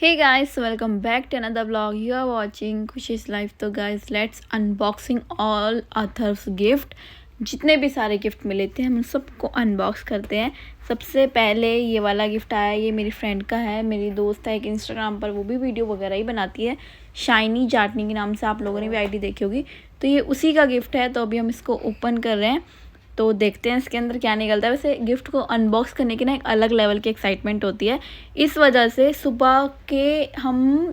Hey guys, welcome back to another vlog. You are watching Khushi's Life. तो guys, let's unboxing all Arthur's gift. जितने भी सारे gift मिले थे हम सबको अनबॉक्स करते हैं। सबसे पहले ये वाला गिफ्ट आया, ये मेरी फ्रेंड का है। मेरी दोस्त है एक इंस्टाग्राम पर, वो भी वीडियो वगैरह ही बनाती है, शाइनी जाटनी के नाम से, आप लोगों ने भी आईडी देखी होगी। तो ये उसी का गिफ्ट है। तो अभी हम इसको ओपन कर रहे हैं, तो देखते हैं इसके अंदर क्या निकलता है। वैसे गिफ्ट को अनबॉक्स करने की ना एक अलग लेवल की एक्साइटमेंट होती है। इस वजह से सुबह के हम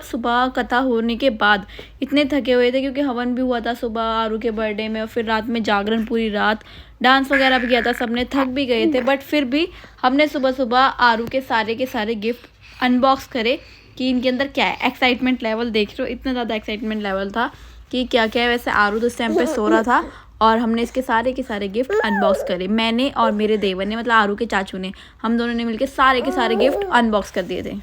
सुबह कथा होने के बाद इतने थके हुए थे, क्योंकि हवन भी हुआ था सुबह आरू के बर्थडे में, और फिर रात में जागरण, पूरी रात डांस वगैरह भी किया था, सबने थक भी गए थे। बट फिर भी हमने सुबह सुबह आरू के सारे गिफ्ट अनबॉक्स करे कि इनके अंदर क्या है। एक्साइटमेंट लेवल देख रहे हो, इतना ज़्यादा एक्साइटमेंट लेवल था कि क्या क्या है। वैसे आरू तो उस टाइम पे सो रहा था और हमने इसके सारे के सारे गिफ्ट अनबॉक्स करे। मैंने और मेरे देवर ने, आरू के चाचू ने, हम दोनों ने मिलकर सारे के सारे गिफ्ट अनबॉक्स कर दिए थे।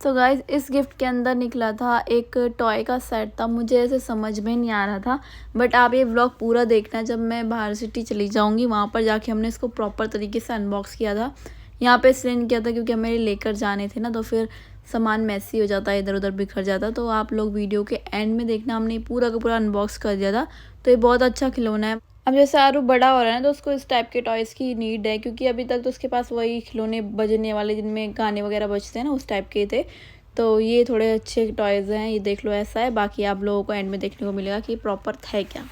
तो गाइज, इस गिफ्ट के अंदर निकला था एक टॉय का सेट था। मुझे ऐसे समझ में नहीं आ रहा था, बट आप ये व्लॉग पूरा देखना। जब मैं बाहर सिटी चली जाऊंगी, वहाँ पर जाके हमने इसको प्रॉपर तरीके से अनबॉक्स किया था। यहाँ पे इसलिए नहीं किया था क्योंकि हमें लेकर जाने थे ना, तो फिर सामान मैसी हो जाता है, इधर उधर बिखर जाता। तो आप लोग वीडियो के एंड में देखना, हमने पूरा का पूरा अनबॉक्स कर दिया था। तो ये बहुत अच्छा खिलौना है। अब जैसे आरू बड़ा हो रहा है ना, तो उसको इस टाइप के टॉयज़ की नीड है, क्योंकि अभी तक तो उसके पास वही खिलौने बजने वाले, जिनमें गाने वगैरह बजते हैं ना, उस टाइप के थे। तो ये थोड़े अच्छे टॉयज़ हैं, ये देख लो ऐसा है। बाकी आप लोगों को एंड में देखने को मिलेगा कि प्रॉपर है क्या।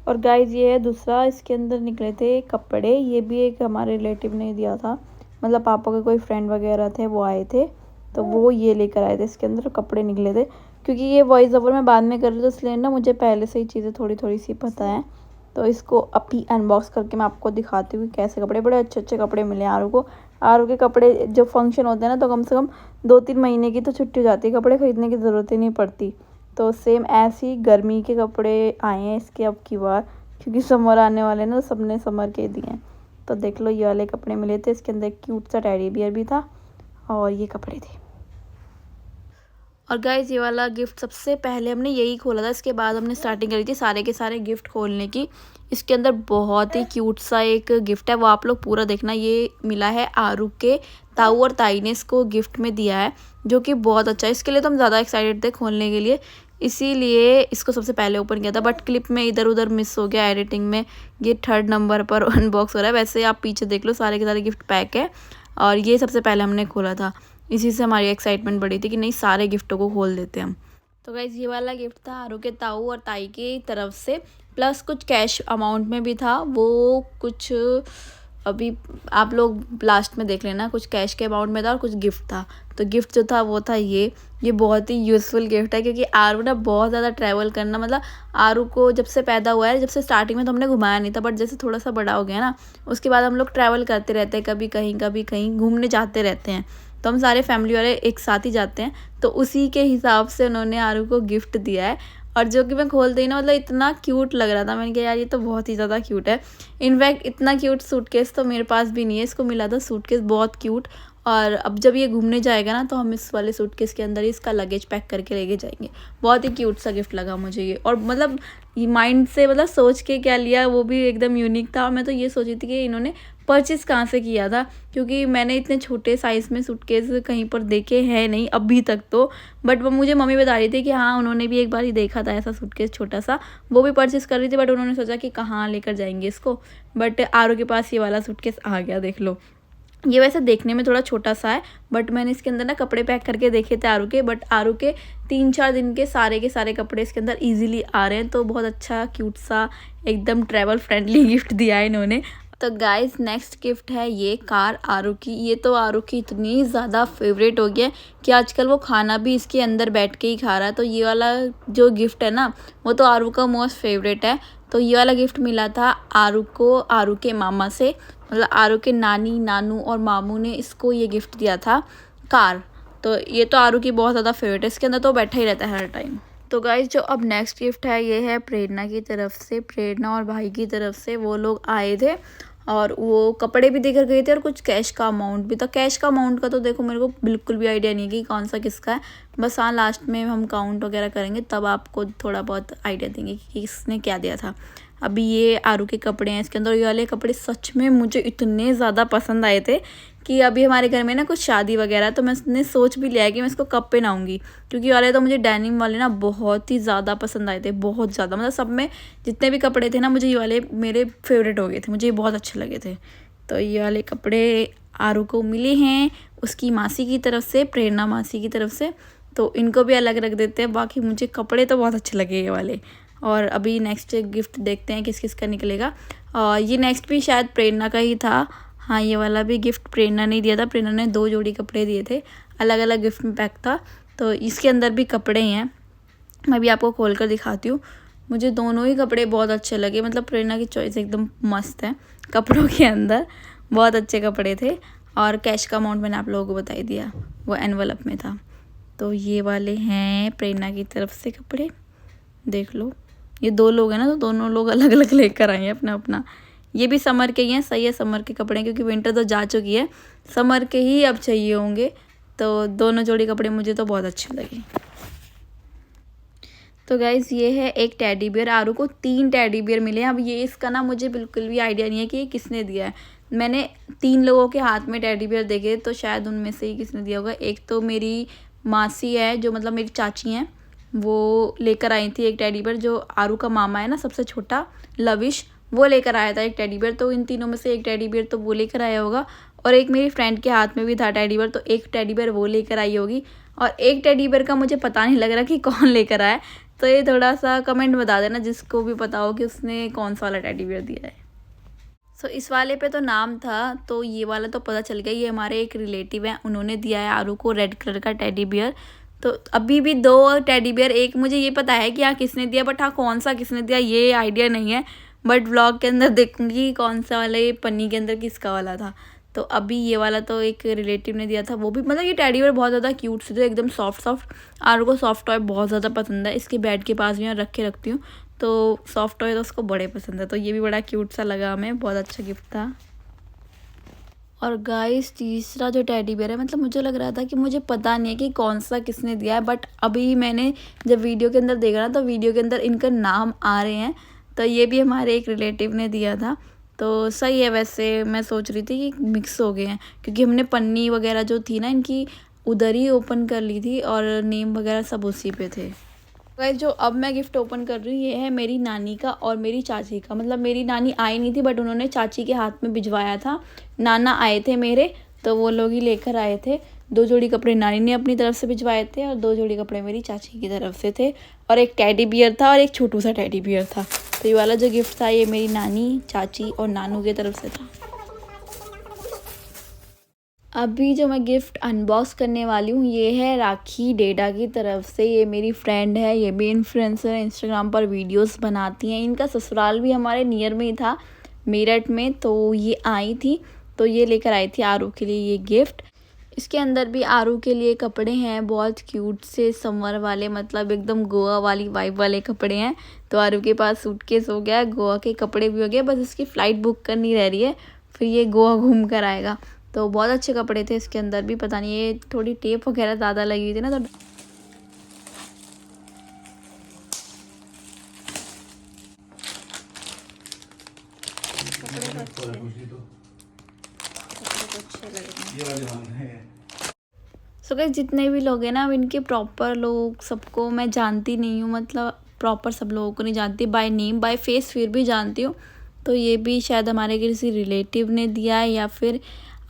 और गाइज, ये है दूसरा। इसके अंदर निकले थे कपड़े। ये भी एक हमारे रिलेटिव ने दिया था, पापा के कोई फ्रेंड वगैरह थे, वो आए थे, तो वो ये लेकर आए थे। इसके अंदर कपड़े निकले थे। क्योंकि ये वॉइस ओवर मैं बाद में कर रही थी, इसलिए ना मुझे पहले से ही चीज़ें थोड़ी थोड़ी सी पता है। तो इसको अभी अनबॉक्स करके मैं आपको दिखाती हूँ कैसे कपड़े, बड़े अच्छे अच्छे कपड़े मिले आरू को। आरू के कपड़े जब फंक्शन होते हैं ना, तो कम से कम 2-3 महीने की तो छुट्टी हो जाती है, कपड़े ख़रीदने की ज़रूरत ही नहीं पड़ती। तो सेम ऐसे ही गर्मी के कपड़े आए हैं इसके अब की बार, क्योंकि समर आने वाले ना, तो सबने समर के दिए हैं। तो देख लो, ये वाले कपड़े मिले थे। इसके अंदर क्यूट सा टेडी बियर भी था, और ये कपड़े थे। और गाइज, ये वाला गिफ्ट सबसे पहले हमने यही खोला था। इसके बाद हमने स्टार्टिंग करी थी सारे के सारे गिफ्ट खोलने की। इसके अंदर बहुत ही क्यूट सा एक गिफ्ट है, वो आप लोग पूरा देखना। ये मिला है आरू के ताऊ और ताई ने इसको गिफ्ट में दिया है, जो कि बहुत अच्छा है। इसके लिए तो हम ज़्यादा एक्साइटेड थे खोलने के लिए, इसीलिए इसको सबसे पहले ओपन किया था। बट क्लिप में इधर उधर मिस हो गया, एडिटिंग में। ये 3rd नंबर पर अनबॉक्स हो रहा है। वैसे आप पीछे देख लो, सारे के सारे गिफ्ट पैक है, और ये सबसे पहले हमने खोला था। इसी से हमारी एक्साइटमेंट बढ़ी थी कि नहीं, सारे गिफ्टों को खोल देते हम। तो गाइज, ये वाला गिफ्ट था आरू के ताऊ और ताई की तरफ से, प्लस कुछ कैश अमाउंट में भी था। वो कुछ अभी आप लोग लास्ट में देख लेना, कुछ कैश के अमाउंट में था और कुछ गिफ्ट था। तो गिफ्ट जो था वो था ये बहुत ही यूज़फुल गिफ्ट है, क्योंकि आरू ना बहुत ज़्यादा ट्रैवल करना, आरू को जब से पैदा हुआ है, जब से स्टार्टिंग में तो हमने घुमाया नहीं था, बट जैसे थोड़ा सा बड़ा हो गया ना, उसके बाद हम लोग ट्रैवल करते रहते हैं, कभी कहीं घूमने जाते रहते हैं। तो हम सारे फैमिली वाले एक साथ ही जाते हैं, तो उसी के हिसाब से उन्होंने आरू को गिफ्ट दिया है। और जो कि मैं खोलते ही ना, इतना क्यूट लग रहा था। मैंने कहा यार, ये तो बहुत ही ज़्यादा क्यूट है। इनफैक्ट इतना क्यूट सूटकेस तो मेरे पास भी नहीं है। इसको मिला था सूटकेस बहुत क्यूट, और अब जब ये घूमने जाएगा ना, तो हम इस वाले सूटकेस के अंदर ही इसका लगेज पैक करके लेके जाएंगे। बहुत ही क्यूट सा गिफ्ट लगा मुझे ये, और ये माइंड से सोच के क्या लिया, वो भी एकदम यूनिक था। और मैं तो ये सोची थी कि इन्होंने परचेज़ कहाँ से किया था, क्योंकि मैंने इतने छोटे साइज़ में सूटकेस कहीं पर देखे हैं नहीं अभी तक तो। बट वो मुझे मम्मी बता रही थी कि हाँ, उन्होंने भी एक बार ही देखा था ऐसा सूटकेस छोटा सा, वो भी परचेज़ कर रही थी। बट उन्होंने सोचा कि कहाँ लेकर जाएंगे इसको, बट आरू के पास ये वाला सूटकेस आ गया। देख लो, ये वैसे देखने में थोड़ा छोटा सा है, बट मैंने इसके अंदर ना कपड़े पैक करके देखे थे आरू के, बट आरू के 3-4 दिन के सारे कपड़े इसके अंदर इजीली आ रहे हैं। तो बहुत अच्छा क्यूट सा एकदम ट्रैवल फ्रेंडली गिफ्ट दिया है इन्होंने। तो गाइस, नेक्स्ट गिफ्ट है ये कार आरू की। ये तो आरू की इतनी ज़्यादा फेवरेट हो गया है कि आजकल वो खाना भी इसके अंदर बैठ के ही खा रहा है। तो ये वाला जो गिफ्ट है ना, वो तो आरू का मोस्ट फेवरेट है। तो ये वाला गिफ्ट मिला था आरू को आरू के मामा से, आरू के नानी, नानू और मामू ने इसको ये गिफ्ट दिया था, कार। तो ये तो आरू की बहुत ज़्यादा फेवरेट है, इसके अंदर तो बैठा ही रहता है हर टाइम। तो गाइज, जो अब नेक्स्ट गिफ्ट है, ये है प्रेरणा की तरफ से। प्रेरणा और भाई की तरफ से वो लोग आए थे, और वो कपड़े भी देकर गए थे, और कुछ कैश का अमाउंट भी था। कैश का अमाउंट का तो देखो, मेरे को बिल्कुल भी आइडिया नहीं है कि कौन सा किसका है। बस हाँ, लास्ट में हम काउंट वगैरह करेंगे, तब आपको थोड़ा बहुत आइडिया देंगे कि किसने क्या दिया था। अभी ये आरू के कपड़े हैं इसके अंदर। ये वाले कपड़े सच में मुझे इतने ज़्यादा पसंद आए थे कि अभी हमारे घर में ना कुछ शादी वगैरह, तो मैंने सोच भी लिया है कि मैं इसको कब पहनाऊँगी, क्योंकि ये वाले तो मुझे डेनिम वाले ना बहुत ही ज़्यादा पसंद आए थे, बहुत ज़्यादा। मतलब सब में जितने भी कपड़े थे ना, मुझे ये वाले मेरे फेवरेट हो गए थे, मुझे ये बहुत अच्छे लगे थे। तो ये वाले कपड़े आरू को मिले हैं उसकी मासी की तरफ से, प्रेरणा मासी की तरफ से, तो इनको भी अलग रख देते हैं। बाकी मुझे कपड़े तो बहुत अच्छे लगे ये वाले। और अभी नेक्स्ट गिफ्ट देखते हैं किस किस का निकलेगा। ये नेक्स्ट भी शायद प्रेरणा का ही था। हाँ, ये वाला भी गिफ्ट प्रेरणा ने दिया था। प्रेरणा ने 2 जोड़ी कपड़े दिए थे, अलग अलग गिफ्ट में पैक था। तो इसके अंदर भी कपड़े हैं, मैं भी आपको खोल कर दिखाती हूँ। मुझे दोनों ही कपड़े बहुत अच्छे लगे, मतलब प्रेरणा की चॉइस एकदम मस्त है कपड़ों के अंदर, बहुत अच्छे कपड़े थे। और कैश का अमाउंट मैंने आप लोगों को बता ही दिया, वो एनवलप में था। तो ये वाले हैं प्रेरणा की तरफ से कपड़े, देख लो। ये 2 लोग हैं ना, तो दोनों लोग अलग अलग लेकर आए हैं अपना अपना। ये भी समर के ही हैं, सही है, समर के कपड़े हैं, क्योंकि विंटर तो जा चुकी है, समर के ही अब चाहिए होंगे। तो दोनों जोड़ी कपड़े मुझे तो बहुत अच्छे लगे। तो गाइज़ ये है एक टेडी बियर। आरू को 3 टेडी बियर मिले हैं। अब ये इसका ना मुझे बिल्कुल भी आइडिया नहीं है कि ये किसने दिया है। मैंने 3 लोगों के हाथ में टेडी बियर देखे, तो शायद उनमें से ही किसने दिया होगा। एक तो मेरी मासी है, जो मतलब मेरी चाची हैं, वो लेकर आई थी एक टेडी बियर। जो आरू का मामा है ना सबसे छोटा, लविश, वो लेकर आया था एक टेडी बियर। तो इन तीनों में से एक टेडी बियर तो वो लेकर आया होगा। और एक मेरी फ्रेंड के हाथ में भी था टेडी बियर, तो एक टेडी बियर वो लेकर आई होगी। और एक टेडी बियर का मुझे पता नहीं लग रहा कि कौन लेकर आया। तो ये थोड़ा सा कमेंट बता देना जिसको भी पता हो कि उसने कौन सा वाला टेडी बियर दिया है। सो इस वाले पे तो नाम था, तो ये वाला तो पता चल गया, ये हमारे एक रिलेटिव हैं, उन्होंने दिया है आरू को रेड कलर का टेडी बियर। तो अभी भी 2 टेडी बियर, एक मुझे ये पता है कि हाँ किसने दिया, बट हाँ कौन सा किसने दिया ये आइडिया नहीं है। बट व्लॉग के अंदर देखूंगी कौन सा वाला ये पन्नी के अंदर किसका वाला था। तो अभी ये वाला तो एक रिलेटिव ने दिया था, वो भी मतलब ये टेडी बियर बहुत ज़्यादा क्यूट से थे, एकदम सॉफ्ट सॉफ्ट। आरू को सॉफ्ट टॉय बहुत ज़्यादा पसंद है, इसके बेड के पास भी मैं रख के रखती हूँ, तो सॉफ्ट टॉय तो उसको बड़े पसंद है। तो ये भी बड़ा क्यूट सा लगा हमें, बहुत अच्छा गिफ्ट था। और गाइस तीसरा जो टेडी बियर है, मतलब मुझे लग रहा था कि मुझे पता नहीं है कि कौन सा किसने दिया है, बट अभी मैंने जब वीडियो के अंदर देखा ना, तो वीडियो के अंदर इनका नाम आ रहे हैं। तो ये भी हमारे एक रिलेटिव ने दिया था, तो सही है। वैसे मैं सोच रही थी कि मिक्स हो गए हैं, क्योंकि हमने पन्नी वगैरह जो थी ना इनकी, उधर ही ओपन कर ली थी और नेम वगैरह सब उसी पे थे। गाइस जो अब मैं गिफ्ट ओपन कर रही हूँ, ये है मेरी नानी का और मेरी चाची का। मतलब मेरी नानी आई नहीं थी, बट उन्होंने चाची के हाथ में भिजवाया था। नाना आए थे मेरे, तो वो लोग ही लेकर आए थे। 2 जोड़ी कपड़े नानी ने अपनी तरफ से भिजवाए थे, और 2 जोड़ी कपड़े मेरी चाची की तरफ से थे। और एक टेडी बियर था और एक छोटू सा टेडी बियर था। तो ये वाला जो गिफ्ट था, ये मेरी नानी, चाची और नानू की तरफ से था। अभी जो मैं गिफ्ट अनबॉक्स करने वाली हूँ, ये है राखी डेडा की तरफ से। ये मेरी फ्रेंड है, ये भी इन्फ्लुएंसर है, इंस्टाग्राम पर वीडियोस बनाती हैं। इनका ससुराल भी हमारे नियर में ही था, मेरठ में। तो ये आई थी, तो ये लेकर आई थी आरू के लिए ये गिफ्ट। इसके अंदर भी आरू के लिए कपड़े हैं, बहुत क्यूट से समर वाले, मतलब एकदम गोवा वाली वाइब वाले कपड़े हैं। तो आरू के पास सूटकेस हो गया, गोवा के कपड़े भी हो गए, बस इसकी फ़्लाइट बुक करनी रह रही है, फिर ये गोवा घूम कर आएगा। तो बहुत अच्छे कपड़े थे इसके अंदर भी। पता नहीं ये थोड़ी टेप वगैरह ज़्यादा लगी हुई थी ना, तो सो गाइस जितने भी लोग हैं ना, अब इनके प्रॉपर लोग सबको मैं जानती नहीं हूँ, मतलब प्रॉपर सब लोगों को नहीं जानती बाय नेम, बाय फेस फिर भी जानती हूँ। तो ये भी शायद हमारे किसी रिलेटिव ने दिया है, या फिर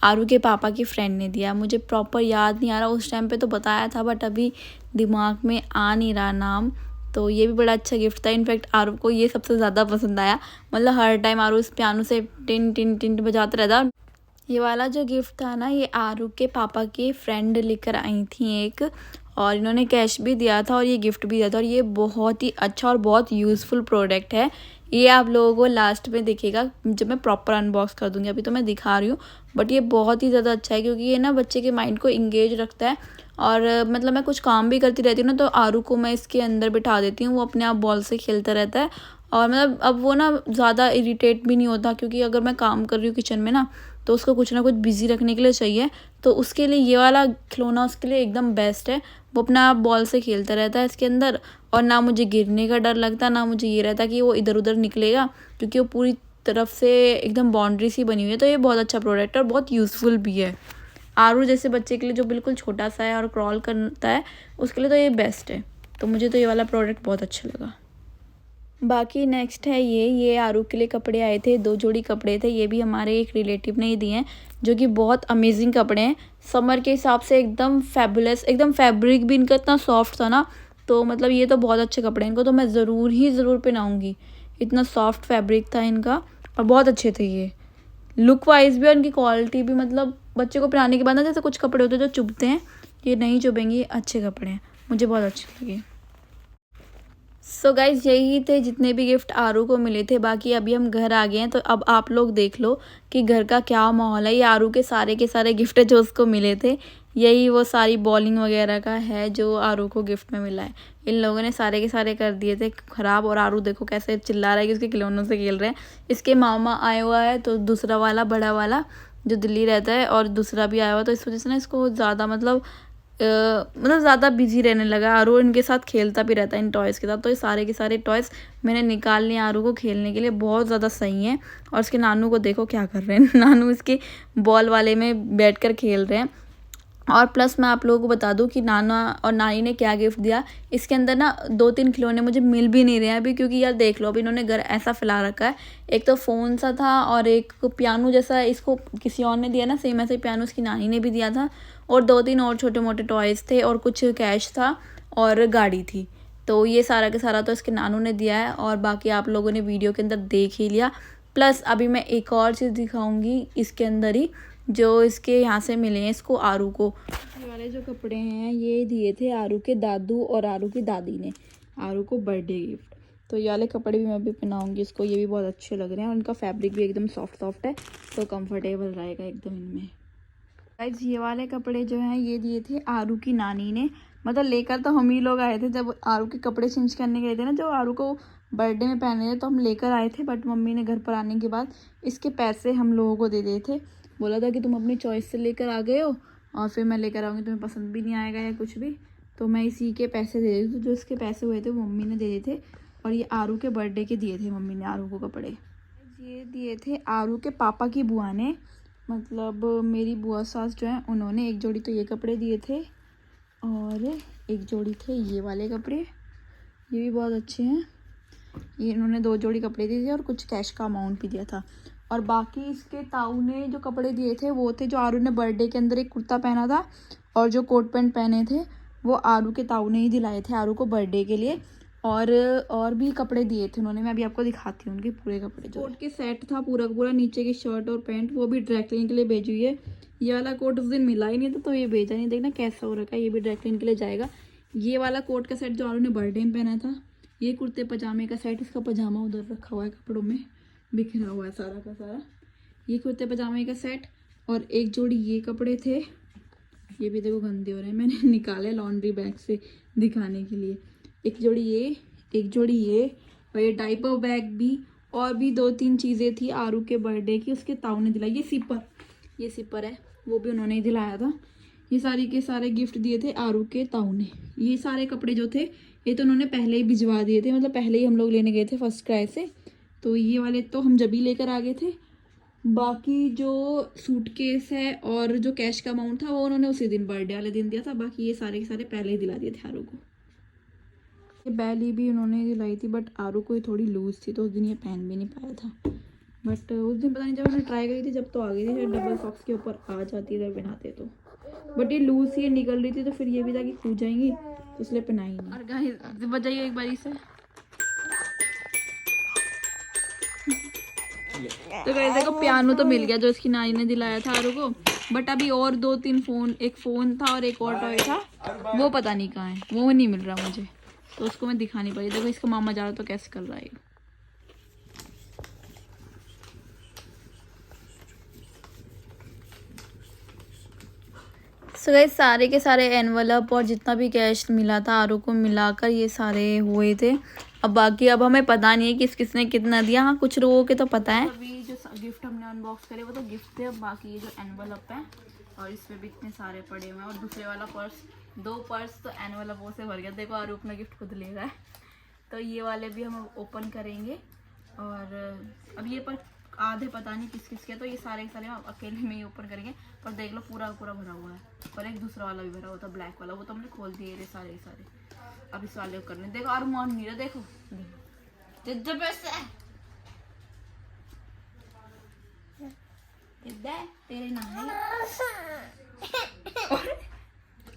आरू के पापा की फ्रेंड ने दिया। मुझे प्रॉपर याद नहीं आ रहा, उस टाइम पे तो बताया था, बट अभी दिमाग में आ नहीं रहा नाम। तो ये भी बड़ा अच्छा गिफ्ट था। इनफैक्ट आरू को ये सबसे ज़्यादा पसंद आया, मतलब हर टाइम आरू इस पियानो से टिन टिन टिन बजाता रहता। ये वाला जो गिफ्ट था ना, ये आरू के पापा की फ्रेंड लेकर आई थी एक, और इन्होंने कैश भी दिया था और ये गिफ्ट भी दिया था। और ये बहुत ही अच्छा और बहुत यूज़फुल प्रोडक्ट है। ये आप लोगों को लास्ट में दिखेगा जब मैं प्रॉपर अनबॉक्स कर दूँगी, अभी तो मैं दिखा रही हूँ। बट ये बहुत ही ज़्यादा अच्छा है, क्योंकि ये ना बच्चे के माइंड को इंगेज रखता है। और मतलब मैं कुछ काम भी करती रहती हूँ ना, तो आरू को मैं इसके अंदर बिठा देती हूँ, वो अपने आप बॉल से खेलता रहता है। और मतलब अब वो ना ज़्यादा इरिटेट भी नहीं होता, क्योंकि अगर मैं काम कर रही हूँ किचन में ना, तो उसको कुछ ना कुछ बिज़ी रखने के लिए चाहिए। तो उसके लिए ये वाला खिलौना उसके लिए एकदम बेस्ट है। वो अपना आप बॉल से खेलता रहता है इसके अंदर, और ना मुझे गिरने का डर लगता, ना मुझे ये रहता कि वो इधर उधर निकलेगा, क्योंकि वो पूरी तरफ से एकदम बाउंड्री सी बनी हुई है, तो ये बहुत अच्छा प्रोडक्ट है और बहुत यूज़फुल भी है। आरू जैसे बच्चे के लिए जो बिल्कुल छोटा सा है और क्रॉल करता है, उसके लिए तो ये बेस्ट है। तो मुझे तो ये वाला प्रोडक्ट बहुत अच्छा लगा। बाकी नेक्स्ट है ये आरू के लिए कपड़े आए थे, 2 जोड़ी कपड़े थे। ये भी हमारे एक रिलेटिव ने ही दिए हैं, जो कि बहुत अमेजिंग कपड़े हैं। समर के हिसाब से एकदम फैबुलस, एकदम फैब्रिक भी इनका इतना सॉफ्ट था ना, तो मतलब ये तो बहुत अच्छे कपड़े हैं। इनको तो मैं ज़रूर पहनाऊँगी, इतना सॉफ्ट फैब्रिक था इनका और बहुत अच्छे थे ये। लुक वाइज भी और इनकी क्वालिटी भी, मतलब बच्चे को पहनाने के बाद ना, जैसे कुछ कपड़े होते हैं जो चुभते हैं, ये नहीं चुभेंगे, ये अच्छे कपड़े हैं, मुझे बहुत अच्छे लगे। सो गाइज यही थे जितने भी गिफ्ट आरू को मिले थे। बाकी अभी हम घर आ गए हैं, तो अब आप लोग देख लो कि घर का क्या माहौल है। ये आरू के सारे गिफ्ट जो उसको मिले थे, यही वो सारी बॉलिंग वगैरह का है जो आरू को गिफ्ट में मिला है। इन लोगों ने सारे के सारे कर दिए थे ख़राब, और आरू देखो कैसे चिल्ला रहा है कि उसके खिलौनों से खेल रहे हैं। इसके मामा आया हुआ है, तो दूसरा वाला बड़ा वाला जो दिल्ली रहता है, और दूसरा भी आया हुआ, तो इस वजह से ना इसको ज़्यादा मतलब ज़्यादा बिजी रहने लगा। आरू इनके साथ खेलता भी रहता है इन टॉयज़ के साथ। तो ये सारे के सारे टॉयज़ मैंने निकाल लिए आरू को खेलने के लिए, बहुत ज़्यादा सही हैं। और इसके नानू को देखो क्या कर रहे हैं नानू इसके बॉल वाले में बैठकर खेल रहे हैं। और प्लस मैं आप लोगों को बता दूं कि नाना और नानी ने क्या गिफ्ट दिया। इसके अंदर ना 2-3 खिलौने मुझे मिल भी नहीं रहे हैं अभी, क्योंकि यार देख लो अभी इन्होंने घर ऐसा फैला रखा है। एक तो फ़ोन सा था और एक पियानो जैसा इसको किसी और ने दिया ना, सेम ऐसे पियानो इसकी नानी ने भी दिया था। और 2-3 और छोटे मोटे टॉयज़ थे और कुछ कैश था और गाड़ी थी। तो ये सारा का सारा तो इसके नानू ने दिया है, और बाकी आप लोगों ने वीडियो के अंदर देख ही लिया। प्लस अभी मैं एक और चीज़ दिखाऊंगी इसके अंदर ही, जो इसके यहाँ से मिले हैं इसको आरू को। ये वाले जो कपड़े हैं ये दिए थे आरू के दादू और आरू की दादी ने आरू को बर्थडे गिफ्ट। तो ये वाले कपड़े भी मैं भी पहनाऊंगी इसको, ये भी बहुत अच्छे लग रहे हैं और इनका फैब्रिक भी एकदम सॉफ्ट है, तो कंफर्टेबल रहेगा एकदम इनमें। गाइस ये वाले कपड़े जो हैं ये दिए थे आरू की नानी ने, मतलब लेकर तो हम ही लोग आए थे जब आरू के कपड़े चेंज करने गए थे ना, जो आरू को बर्थडे में पहने थे, तो हम लेकर आए थे। बट मम्मी ने घर पर आने के बाद इसके पैसे हम लोगों को दे दिए थे। बोला था कि तुम अपनी चॉइस से लेकर आ गए हो और फिर मैं लेकर आऊँगी, तुम्हें पसंद भी नहीं आएगा या कुछ भी, तो मैं इसी के पैसे दे दी थी। तो जो इसके पैसे हुए थे वो मम्मी ने दे दिए थे, और ये आरू के बर्थडे के दिए थे मम्मी ने आरू को कपड़े। ये दिए थे आरू के पापा की बुआ ने, मतलब मेरी बुआ सास जो हैं उन्होंने। एक जोड़ी तो ये कपड़े दिए थे और एक जोड़ी थे ये वाले कपड़े, ये भी बहुत अच्छे हैं। ये इन्होंने 2 जोड़ी कपड़े दिए थे और कुछ कैश का अमाउंट भी दिया था। और बाकी इसके ताऊ ने जो कपड़े दिए थे वो थे जो आरू ने बर्थडे के अंदर एक कुर्ता पहना था, और जो कोट पैंट पहने थे वो आरू के ताऊ ने ही दिलाए थे आरू को बर्थडे के लिए। और भी कपड़े दिए थे उन्होंने, मैं अभी आपको दिखाती हूँ उनके पूरे कपड़े। जो कोट के सेट था पूरा का पूरा, नीचे की शर्ट और पैंट, वो भी ड्राई क्लीन के लिए भेजी हुई है। ये वाला कोट उस दिन मिला ही नहीं था तो ये भेजा नहीं, देखना कैसा हो रखा है, ये भी ड्राई क्लीन के लिए जाएगा। ये वाला कोट का सेट जो आरू ने बर्थडे में पहना था, ये कुर्ते पजामे का सेट, इसका पजामा उधर रखा हुआ है कपड़ों में बिखरा हुआ है सारा का सारा। ये कुर्ते पजामे का सेट, और एक जोड़ी ये कपड़े थे, ये भी देखो गंदे हो रहे हैं, मैंने निकाले लॉन्ड्री बैग से दिखाने के लिए। एक जोड़ी ये, एक जोड़ी ये, और ये डाइपर बैग भी, और भी 2-3 चीज़ें थी आरू के बर्थडे की, उसके ताऊ ने दिलाई। ये सिपर है, वो भी उन्होंने ही दिलाया था। ये सारी के सारे गिफ्ट दिए थे आरू के ताऊ ने। ये सारे कपड़े जो थे ये तो उन्होंने पहले ही भिजवा दिए थे, मतलब पहले ही हम लोग लेने गए थे फर्स्ट क्राई से, तो ये वाले तो हम जब ही लेकर आ गए थे। बाकी जो सूटकेस है और जो कैश का अमाउंट था वो उन्होंने उसी दिन बर्थडे वाले दिन दिया था। बाकी ये सारे के सारे पहले ही दिला दिए थे आरू को। ये बैली भी उन्होंने दिलाई थी, बट आरू को थोड़ी लूज़ थी तो उस दिन ये पहन भी नहीं पाया था। बट उस दिन पता नहीं जब मैंने ट्राई करी थी जब तो आ गई थी, डबल सॉक्स के ऊपर आ जाती है जब पहनाते तो, बट ये लूज ही निकल रही थी, तो फिर ये भी था कि खो जाएंगी तो इसलिए पहनाई नहीं। और गाइस बजाइए एक बारी से। तो गाइस देखो पियानो तो मिल गया जो इसकी नानी ने दिलाया था आरू को, बट अभी और 2-3 फ़ोन, एक फ़ोन था और एक और टॉय था, वो पता नहीं कहाँ है, वो नहीं मिल रहा मुझे, तो उसको मैं दिखा नहीं पाई। देखो इसका मामा जा रहा तो कैसे कर रहा है। सो गाइस सारे के सारे एनवलप और जितना भी कैश मिला था आरू को मिलाकर ये सारे हुए थे। अब बाकी अब हमें पता नहीं है कि किसने कितना दिया। हाँ कुछ लोगों के तो पता है। अभी जो गिफ्ट हमने अनबॉक्स करे वो तो गिफ्ट थे। अब बाकी ये जो एनवलप है और इसमें भी इतने सारे पड़े हुए हैं, और दूसरे वाला पर्स, 2 पर्स तो एनवलपों से भर गया। देखो आरू अपना गिफ्ट खुद ले रहा है। तो ये वाले भी हम ओपन करेंगे और अब ये पर आधे पता नहीं किस किस के, तो ये सारे के सारे हम अकेले में ही ओपन करेंगे। पर देख लो पूरा पूरा भरा हुआ है, और एक दूसरा वाला भी भरा हुआ था ब्लैक वाला, वो तो हमने खोल दिए ये सारे के सारे। अब इस वाले को करने देखो, और मान नहीं रहा, देखो तेरे ना है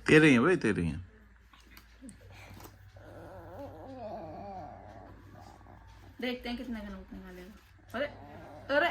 तेरे ही हैं भाई, तेरे ही हैं। देखते हैं कितने का नोट निकालेगा। अरे अरे